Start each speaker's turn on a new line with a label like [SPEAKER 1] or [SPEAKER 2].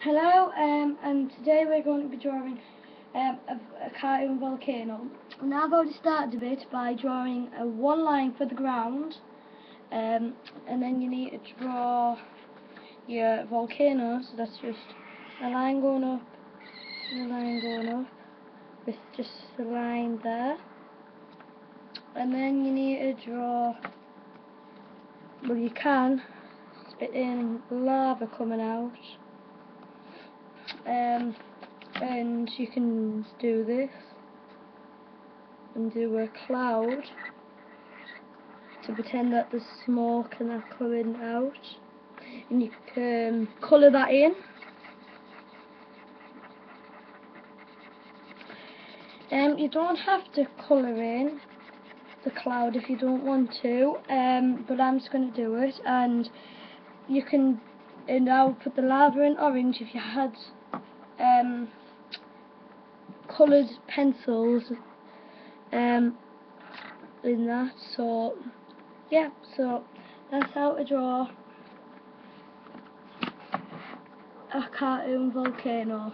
[SPEAKER 1] Hello, and today we're going to be drawing a cartoon volcano. Now I've already started a bit by drawing one line for the ground, and then you need to draw your volcano, so that's just a line going up, and a line going up, with just a line there. And then you need to draw, well you can, spit in lava coming out. And you can do this and do a cloud to pretend that there's smoke and that coming out, and you can colour that in. You don't have to colour in the cloud if you don't want to, but I'm just going to do it. And you can, and I'll put the lava in orange if you had coloured pencils in that. So yeah, so that's how to draw a cartoon volcano.